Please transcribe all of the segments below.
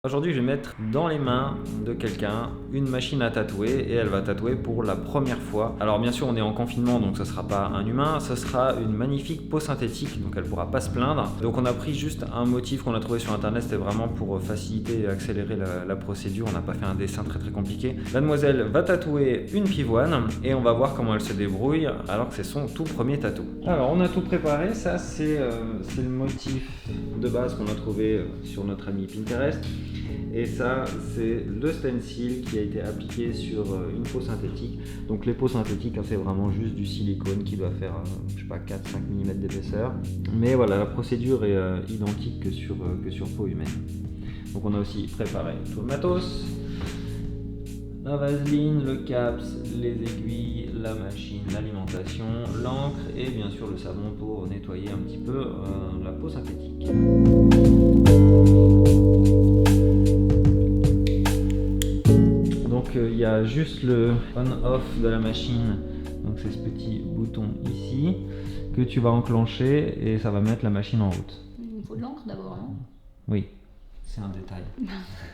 Aujourd'hui, je vais mettre dans les mains de quelqu'un une machine à tatouer et elle va tatouer pour la première fois. Alors bien sûr, on est en confinement, donc ce sera pas un humain, ce sera une magnifique peau synthétique, donc elle pourra pas se plaindre. Donc on a pris juste un motif qu'on a trouvé sur internet, c'était vraiment pour faciliter et accélérer la procédure, on n'a pas fait un dessin très compliqué. La demoiselle va tatouer une pivoine et on va voir comment elle se débrouille alors que c'est son tout premier tatou. Alors on a tout préparé, ça c'est le motif de base qu'on a trouvé sur notre ami Pinterest. Et ça, c'est le stencil qui a été appliqué sur une peau synthétique. Donc les peaux synthétiques, c'est vraiment juste du silicone qui doit faire, je sais pas, 4-5 mm d'épaisseur. Mais voilà, la procédure est identique que sur peau humaine. Donc on a aussi préparé tout le matos. La vaseline, le caps, les aiguilles, la machine, l'alimentation, l'encre et bien sûr le savon pour nettoyer un petit peu la peau synthétique. Donc il y a juste le on-off de la machine, donc c'est ce petit bouton ici que tu vas enclencher et ça va mettre la machine en route. Il faut de l'encre d'abord, non? Oui, c'est un détail.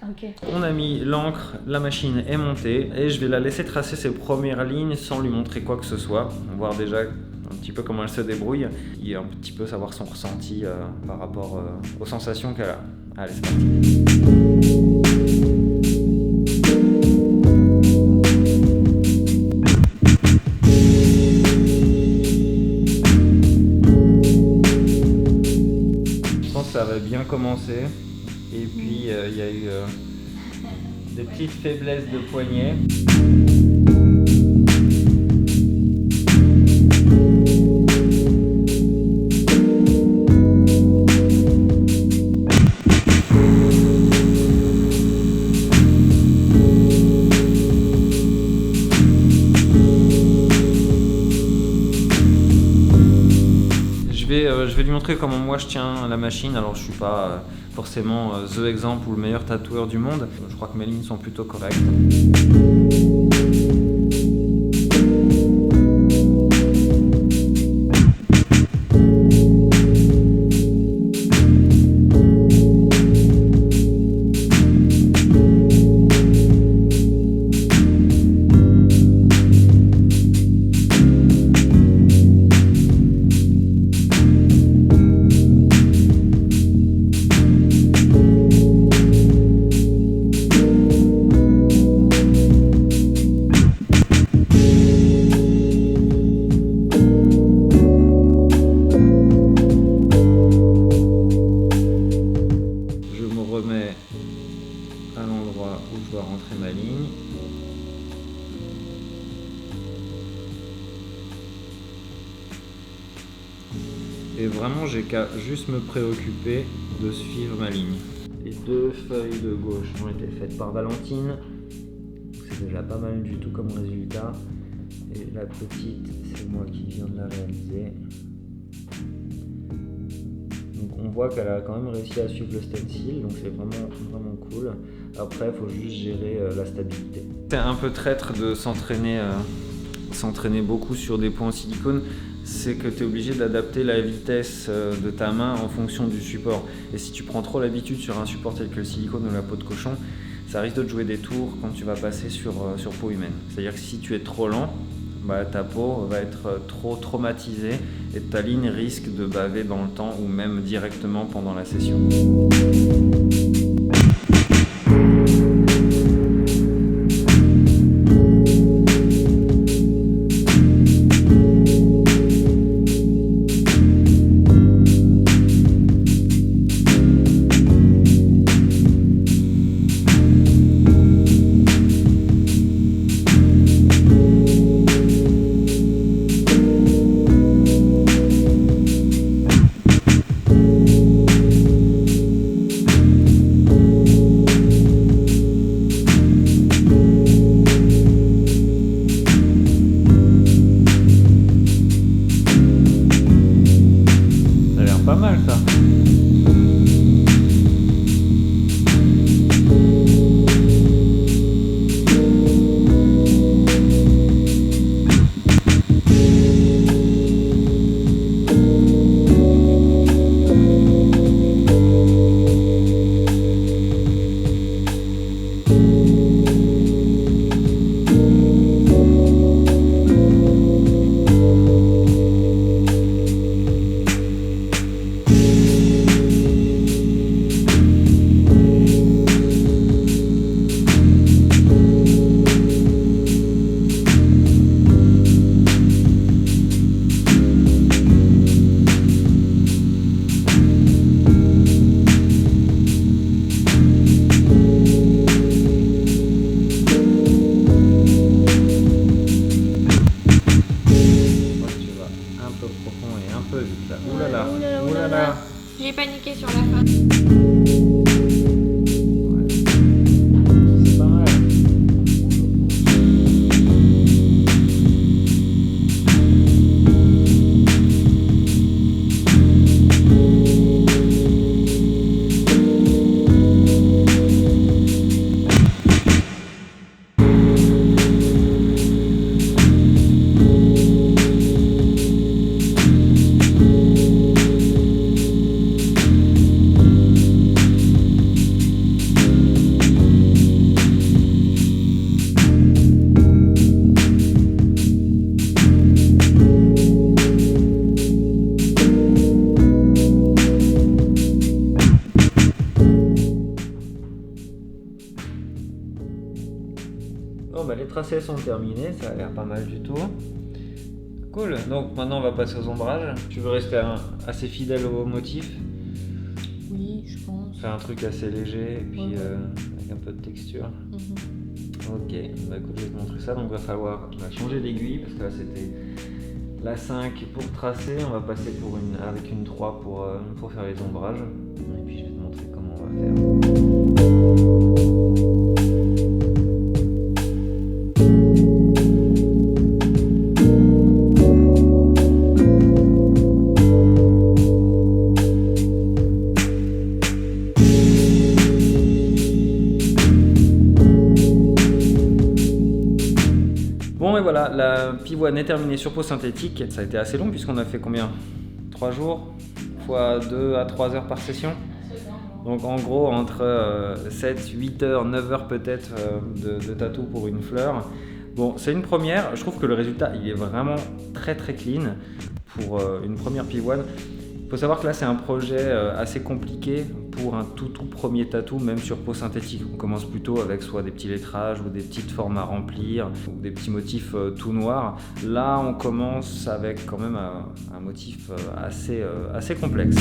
Ok. On a mis l'encre, la machine est montée et je vais la laisser tracer ses premières lignes sans lui montrer quoi que ce soit. On va voir déjà un petit peu comment elle se débrouille et un petit peu savoir son ressenti par rapport aux sensations qu'elle a. Allez, c'est parti. Ça avait bien commencé et puis il y a eu des petites faiblesses de poignet. Je vais lui montrer comment moi je tiens la machine. Alors je suis pas forcément the exemple ou le meilleur tatoueur du monde. Je crois que mes lignes sont plutôt correctes. À l'endroit où je dois rentrer ma ligne. Et vraiment, j'ai qu'à juste me préoccuper de suivre ma ligne. Les deux feuilles de gauche ont été faites par Valentine. C'est déjà pas mal du tout comme résultat. Et la petite, c'est moi qui viens de la réaliser. Donc on voit qu'elle a quand même réussi à suivre le stencil, donc c'est vraiment cool. Après, il faut juste gérer la stabilité. C'est un peu traître de s'entraîner beaucoup sur des points en silicone, c'est que tu es obligé d'adapter la vitesse de ta main en fonction du support. Et si tu prends trop l'habitude sur un support tel que le silicone ou la peau de cochon, ça risque de te jouer des tours quand tu vas passer sur peau humaine. C'est-à-dire que si tu es trop lent, ta peau va être trop traumatisée et ta ligne risque de baver dans le temps ou même directement pendant la session. Bon, bah, les tracés sont terminés, ça a l'air pas mal du tout. Cool, donc maintenant on va passer aux ombrages. Tu veux rester assez fidèle au motif? Oui, je pense. Faire un truc assez léger et puis Ouais. avec un peu de texture. Mhm. Ok, bah écoute, je vais te montrer ça. Donc va falloir changer d'aiguille parce que là c'était la 5 pour tracer. On va passer avec une 3 pour faire les ombrages. Et puis je vais te montrer comment on va faire. Bon et voilà, la pivoine est terminée sur peau synthétique. Ça a été assez long puisqu'on a fait combien? 3 jours fois 2 à 3 heures par session. Donc en gros entre 7, 8 heures, 9 heures peut-être de tatou pour une fleur. Bon, c'est une première, je trouve que le résultat il est vraiment très très clean pour une première pivoine. Il faut savoir que là c'est un projet assez compliqué pour un tout premier tatou, même sur peau synthétique. On commence plutôt avec soit des petits lettrages ou des petites formes à remplir ou des petits motifs tout noirs. Là on commence avec quand même un motif assez complexe.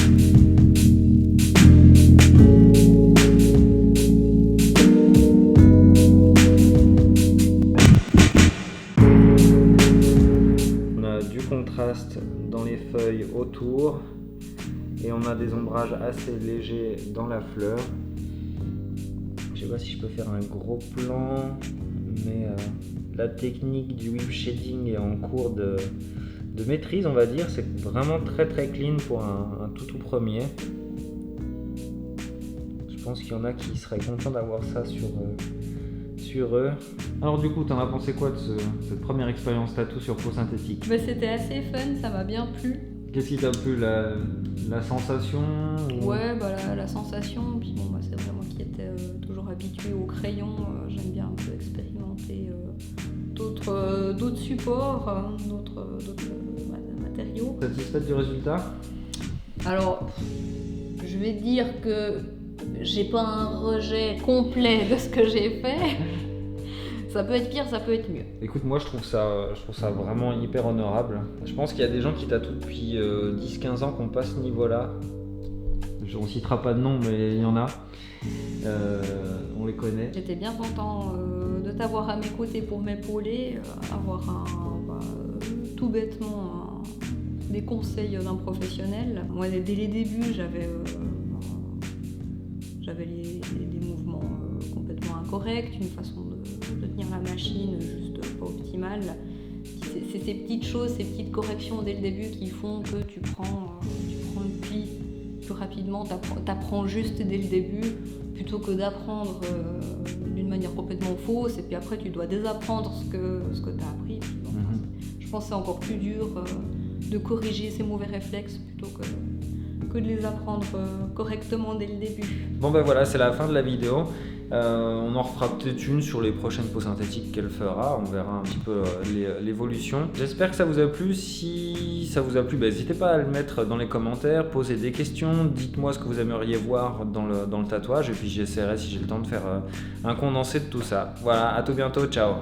On a du contraste dans les feuilles autour. Et on a des ombrages assez légers dans la fleur. Je sais pas si je peux faire un gros plan, mais la technique du whip shading est en cours de maîtrise, on va dire. C'est vraiment très très clean pour un tout premier. Je pense qu'il y en a qui seraient contents d'avoir ça sur eux. Alors du coup, t'en as pensé quoi de cette première expérience tatou sur peau synthétique? Mais c'était assez fun, ça m'a bien plu. Qu'est-ce qui t'a plu, la sensation ou... Ouais, bah la sensation, puis bon, bah, c'est vrai, moi qui étais toujours habituée au crayon, j'aime bien un peu expérimenter d'autres supports, d'autres matériaux. Satisfaite du résultat? Alors, je vais dire que j'ai pas un rejet complet de ce que j'ai fait. Ça peut être pire, ça peut être mieux. Écoute, moi je trouve ça vraiment hyper honorable. Je pense qu'il y a des gens qui tatouent depuis 10-15 ans qui n'ont pas ce niveau-là. On ne citera pas de nom, mais il y en a. On les connaît. J'étais bien content de t'avoir à mes côtés pour m'épauler, avoir tout bêtement des conseils d'un professionnel. Moi, dès les débuts, j'avais des mouvements complètement incorrects, une façon de tenir la machine juste pas optimale. C'est ces petites choses, ces petites corrections dès le début qui font que tu prends le pli plus rapidement, t'apprends juste dès le début plutôt que d'apprendre d'une manière complètement fausse et puis après tu dois désapprendre ce que tu as appris. Je pense que c'est encore plus dur de corriger ces mauvais réflexes plutôt que de les apprendre correctement dès le début. Bon ben voilà, c'est la fin de la vidéo. On en refera peut-être une sur les prochaines peaux synthétiques qu'elle fera. On verra un petit peu l'évolution. J'espère que ça vous a plu. Si ça vous a plu, n'hésitez pas à le mettre dans les commentaires, posez des questions, dites-moi ce que vous aimeriez voir dans le tatouage et puis j'essaierai, si j'ai le temps, de faire un condensé de tout ça. Voilà, à tout bientôt, ciao.